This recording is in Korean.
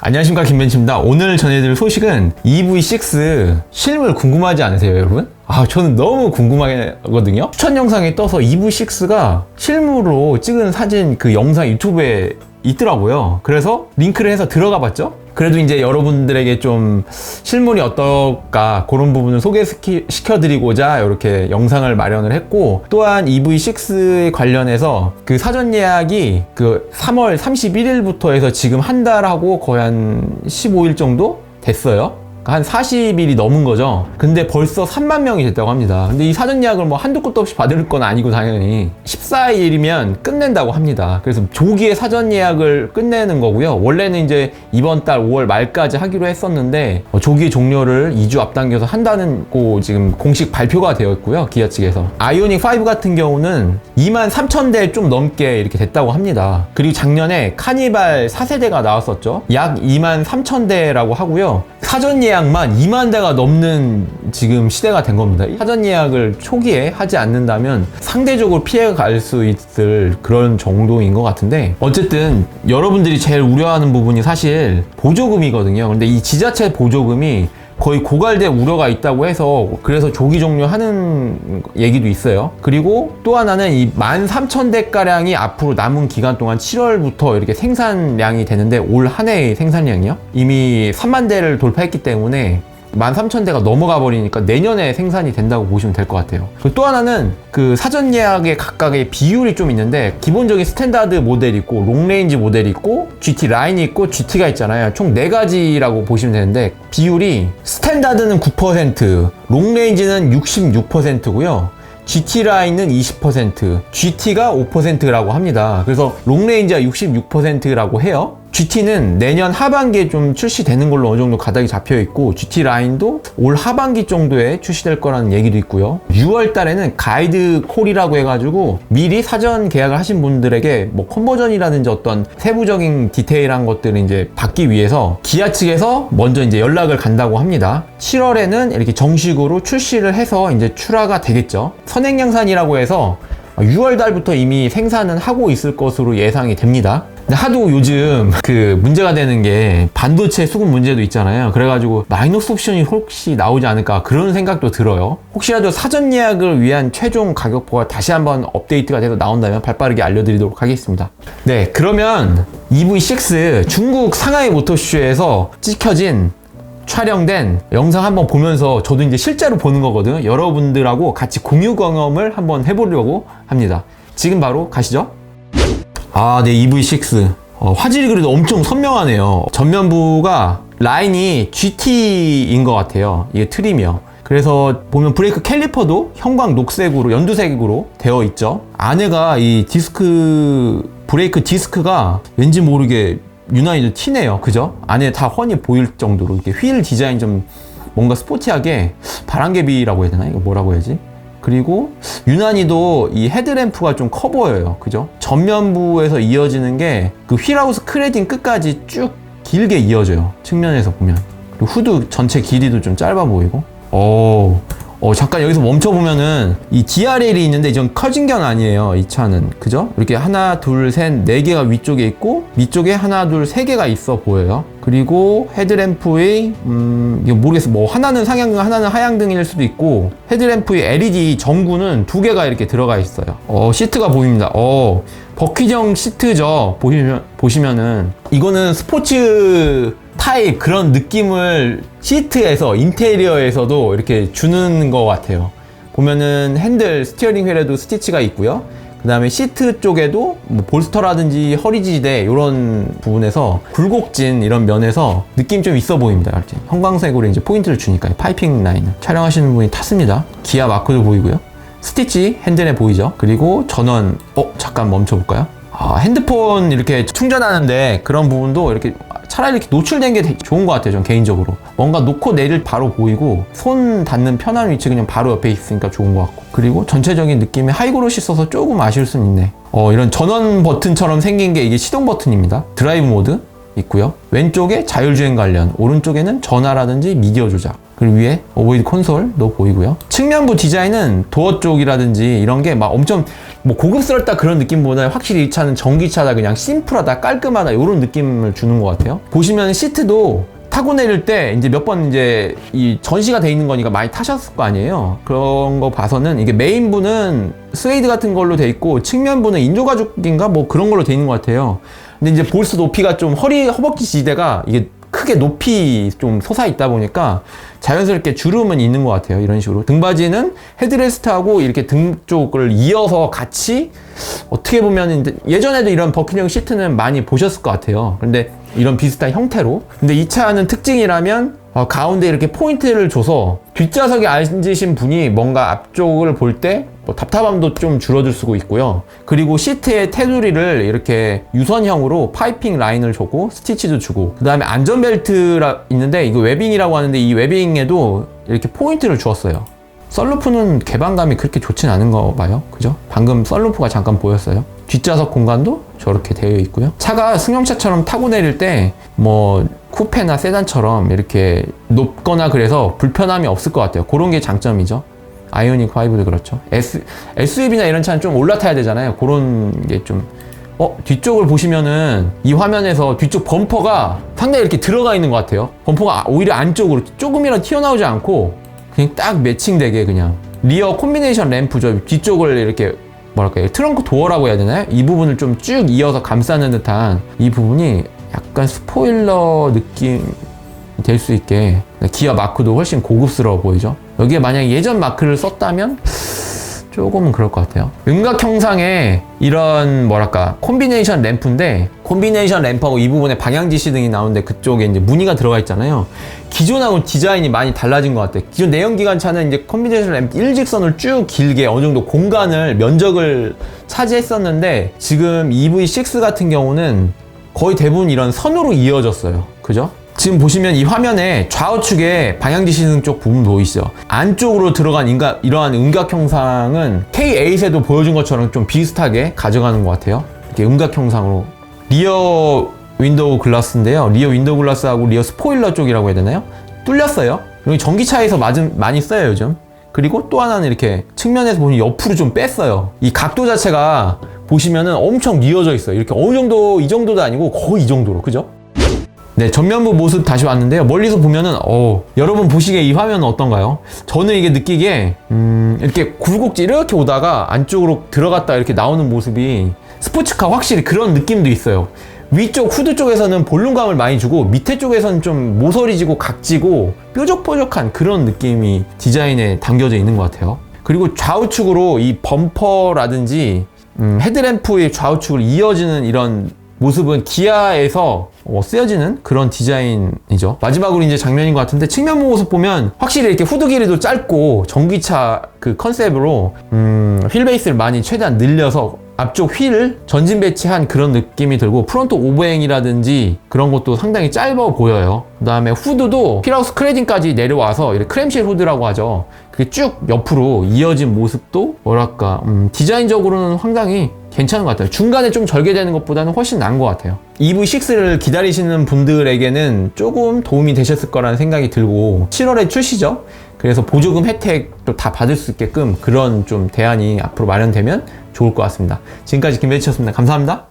안녕하십니까, 김벤치입니다. 오늘 전해드릴 소식은 EV6 실물 궁금하지 않으세요, 여러분? 저는 너무 궁금하거든요. 추천 영상에 떠서 EV6가 실물로 찍은 사진 그 영상 유튜브에 있더라고요. 그래서 링크를 해서 들어가 봤죠. 그래도 이제 여러분들에게 좀 실물이 어떨까 그런 부분을 소개시켜드리고자 이렇게 영상을 마련을 했고, 또한 EV6에 관련해서 그 사전 예약이 그 3월 31일부터 해서 지금 한 달하고 거의 한 15일 정도 됐어요. 한 40일이 넘은 거죠. 근데 벌써 3만 명이 됐다고 합니다. 근데 이 사전 예약을 뭐 한두 곳도 없이 받을 건 아니고 당연히 14일이면 끝낸다고 합니다. 그래서 조기에 사전 예약을 끝내는 거고요. 원래는 이제 이번 달 5월 말까지 하기로 했었는데 조기 종료를 2주 앞당겨서 한다는 거 지금 공식 발표가 되어 있고요, 기아 측에서. 아이오닉 5 같은 경우는 23,000대 좀 넘게 이렇게 됐다고 합니다. 그리고 작년에 카니발 4세대가 나왔었죠. 약 23,000대라고 하고요. 사전 예약만 2만 대가 넘는 지금 시대가 된 겁니다. 사전 예약을 초기에 하지 않는다면 상대적으로 피해갈 수 있을 그런 정도인 것 같은데, 어쨌든 여러분들이 제일 우려하는 부분이 사실 보조금이거든요. 근데 이 지자체 보조금이 거의 고갈될 우려가 있다고 해서 그래서 조기 종료하는 얘기도 있어요. 그리고 또 하나는 이 13,000대가량이 앞으로 남은 기간 동안 7월부터 이렇게 생산량이 되는데, 올 한 해의 생산량이요? 이미 3만 대를 돌파했기 때문에 13,000대가 넘어가 버리니까 내년에 생산이 된다고 보시면 될 것 같아요. 그리고 또 하나는 그 사전 예약의 각각의 비율이 좀 있는데, 기본적인 스탠다드 모델이 있고 롱레인지 모델이 있고 GT 라인이 있고 GT가 있잖아요. 총 4가지라고 보시면 되는데, 비율이 스탠다드는 9%, 롱레인지는 66%고요. GT 라인은 20%, GT가 5%라고 합니다. 그래서 롱레인지가 66%라고 해요. GT는 내년 하반기에 좀 출시되는 걸로 어느 정도 가닥이 잡혀 있고, GT 라인도 올 하반기 정도에 출시될 거라는 얘기도 있고요. 6월 달에는 가이드 콜이라고 해가지고 미리 사전 계약을 하신 분들에게 뭐 컨버전이라든지 어떤 세부적인 디테일한 것들을 이제 받기 위해서 기아 측에서 먼저 이제 연락을 간다고 합니다. 7월에는 이렇게 정식으로 출시를 해서 이제 출하가 되겠죠. 선행량산이라고 해서 6월 달부터 이미 생산은 하고 있을 것으로 예상이 됩니다. 근데 하도 요즘 그 문제가 되는 게 반도체 수급 문제도 있잖아요. 그래가지고 마이너스 옵션이 혹시 나오지 않을까 그런 생각도 들어요. 혹시라도 사전 예약을 위한 최종 가격표가 다시 한번 업데이트가 돼서 나온다면 발빠르게 알려드리도록 하겠습니다. 네, 그러면 EV6 중국 상하이 모터쇼에서 찍혀진 촬영된 영상 한번 보면서 저도 이제 실제로 보는 거거든요. 여러분들하고 같이 공유 경험을 한번 해보려고 합니다. 지금 바로 가시죠. 네, EV6 화질이 그래도 엄청 선명하네요. 전면부가 라인이 GT인 것 같아요. 이게 트림이요. 그래서 보면 브레이크 캘리퍼도 형광 녹색으로 연두색으로 되어 있죠. 안에가 이 브레이크 디스크가 왠지 모르게 유난히 좀 튀네요. 그죠? 안에 다 훤히 보일 정도로 이렇게 휠 디자인 좀 뭔가 스포티하게, 바람개비라고 해야 되나? 이거 뭐라고 해야지? 그리고 유난히도 이 헤드램프가 좀 커 보여요. 그죠? 전면부에서 이어지는 게 그 휠하우스 클래딩 끝까지 쭉 길게 이어져요. 측면에서 보면. 그리고 후드 전체 길이도 좀 짧아 보이고. 잠깐 여기서 멈춰보면은 이 DRL이 있는데 좀 커진 건 아니에요, 이 차는. 그죠? 이렇게 하나, 둘, 셋, 4개가 위쪽에 있고 밑쪽에 하나, 둘, 3개가 있어 보여요. 그리고 헤드램프의 이거 모르겠어. 뭐 하나는 상향등, 하나는 하향등일 수도 있고, 헤드램프의 LED 전구는 2개가 이렇게 들어가 있어요. 시트가 보입니다. 버킷형 시트죠. 보시면은 이거는 스포츠 타입 그런 느낌을 시트에서, 인테리어에서도 이렇게 주는 것 같아요. 보면은 핸들, 스티어링 휠에도 스티치가 있고요. 그 다음에 시트 쪽에도 뭐 볼스터라든지 허리지대 이런 부분에서 굴곡진 이런 면에서 느낌 좀 있어 보입니다. 이렇게 형광색으로 이제 포인트를 주니까 파이핑 라인을 촬영하시는 분이 탔습니다. 기아 마크도 보이고요. 스티치 핸들에 보이죠. 그리고 전원, 잠깐 멈춰볼까요? 핸드폰 이렇게 충전하는데 그런 부분도 이렇게 차라리 이렇게 노출된 게 되게 좋은 것 같아요. 전 개인적으로 뭔가 놓고 내릴 바로 보이고, 손 닿는 편한 위치 그냥 바로 옆에 있으니까 좋은 것 같고, 그리고 전체적인 느낌이 하이그로시 써서 조금 아쉬울 순 있네. 이런 전원 버튼처럼 생긴 게 이게 시동 버튼입니다. 드라이브 모드 있고요. 왼쪽에 자율주행 관련, 오른쪽에는 전화라든지 미디어 조작. 그리고 위에 어보이드 콘솔도 보이고요. 측면부 디자인은 도어 쪽이라든지 이런 게 막 엄청 뭐 고급스럽다 그런 느낌보다 확실히 이 차는 전기차다, 그냥 심플하다, 깔끔하다 이런 느낌을 주는 것 같아요. 보시면 시트도 타고 내릴 때 이제 몇 번 이제 이 전시가 돼 있는 거니까 많이 타셨을 거 아니에요. 그런 거 봐서는 이게 메인부는 스웨이드 같은 걸로 돼 있고 측면부는 인조가죽인가 뭐 그런 걸로 돼 있는 것 같아요. 근데 이제 볼스 높이가 좀 허벅지 지대가 이게 크게 높이 좀 솟아 있다 보니까 자연스럽게 주름은 있는 것 같아요. 이런 식으로 등받이는 헤드레스트하고 이렇게 등 쪽을 이어서 같이 어떻게 보면 예전에도 이런 버클형 시트는 많이 보셨을 것 같아요. 근데 이런 비슷한 형태로. 근데 이 차는 특징이라면 가운데 이렇게 포인트를 줘서 뒷좌석에 앉으신 분이 뭔가 앞쪽을 볼 때 뭐 답답함도 좀 줄어들 수가 있고요. 그리고 시트의 테두리를 이렇게 유선형으로 파이핑 라인을 주고 스티치도 주고, 그 다음에 안전벨트가 있는데 이거 웨빙이라고 하는데 이 웨빙에도 이렇게 포인트를 주었어요. 썬루프는 개방감이 그렇게 좋진 않은 거 봐요. 그죠? 방금 썬루프가 잠깐 보였어요. 뒷좌석 공간도 저렇게 되어 있고요. 차가 승용차처럼 타고 내릴 때 뭐 쿠페나 세단처럼 이렇게 높거나 그래서 불편함이 없을 것 같아요. 그런 게 장점이죠. 아이오닉 5도 그렇죠. SUV나 이런 차는 좀 올라타야 되잖아요. 그런 게 좀 뒤쪽을 보시면은 이 화면에서 뒤쪽 범퍼가 상당히 이렇게 들어가 있는 것 같아요. 범퍼가 오히려 안쪽으로 조금이라도 튀어나오지 않고 그냥 딱 매칭되게 그냥. 리어 콤비네이션 램프죠. 뒤쪽을 이렇게 뭐랄까요, 트렁크 도어라고 해야 되나요? 이 부분을 좀 쭉 이어서 감싸는 듯한 이 부분이 약간 스포일러 느낌 될 수 있게, 기아 마크도 훨씬 고급스러워 보이죠. 여기에 만약에 예전 마크를 썼다면 조금은 그럴 것 같아요. 음각 형상의 이런 뭐랄까 콤비네이션 램프인데, 콤비네이션 램프하고 이 부분에 방향 지시등이 나오는데 그쪽에 이제 무늬가 들어가 있잖아요. 기존하고 디자인이 많이 달라진 것 같아요. 기존 내연기관 차는 이제 콤비네이션 램프 일직선을 쭉 길게 어느 정도 공간을 면적을 차지했었는데, 지금 EV6 같은 경우는 거의 대부분 이런 선으로 이어졌어요. 그죠? 지금 보시면 이 화면에 좌우측에 방향지시등 쪽 부분 보이시죠? 안쪽으로 들어간 이러한 음각 형상은 K8에도 보여준 것처럼 좀 비슷하게 가져가는 것 같아요. 이렇게 음각 형상으로. 리어 윈도우 글라스인데요. 리어 윈도우 글라스하고 리어 스포일러 쪽이라고 해야 되나요? 뚫렸어요. 여기 전기차에서 많이 써요, 요즘. 그리고 또 하나는 이렇게 측면에서 보니 옆으로 좀 뺐어요. 이 각도 자체가 보시면은 엄청 뉘어져 있어요. 이렇게 어느 정도, 이 정도도 아니고 거의 이 정도로. 그죠? 네, 전면부 모습 다시 왔는데요. 멀리서 보면은 여러분 보시기에 이 화면은 어떤가요? 저는 이게 느끼기에 이렇게 굴곡지 이렇게 오다가 안쪽으로 들어갔다 이렇게 나오는 모습이 스포츠카 확실히 그런 느낌도 있어요. 위쪽 후드 쪽에서는 볼륨감을 많이 주고 밑에 쪽에서는 좀 모서리지고 각지고 뾰족뾰족한 그런 느낌이 디자인에 담겨져 있는 것 같아요. 그리고 좌우측으로 이 범퍼라든지 헤드램프의 좌우측으로 이어지는 이런 모습은 기아에서 쓰여지는 그런 디자인이죠. 마지막으로 이제 장면인 것 같은데, 측면 모습 보면 확실히 이렇게 후드 길이도 짧고 전기차 그 컨셉으로 휠베이스를 많이 최대한 늘려서 앞쪽 휠을 전진 배치한 그런 느낌이 들고, 프론트 오버행이라든지 그런 것도 상당히 짧아 보여요. 그 다음에 후드도 휠하우스 클래딩까지 내려와서 이렇게 크램실 후드라고 하죠. 그게 쭉 옆으로 이어진 모습도 뭐랄까 디자인적으로는 상당히 괜찮은 것 같아요. 중간에 좀 절개되는 것보다는 훨씬 나은 것 같아요. EV6를 기다리시는 분들에게는 조금 도움이 되셨을 거라는 생각이 들고, 7월에 출시죠. 그래서 보조금 혜택도 다 받을 수 있게끔 그런 좀 대안이 앞으로 마련되면 좋을 것 같습니다. 지금까지 김배치였습니다. 감사합니다.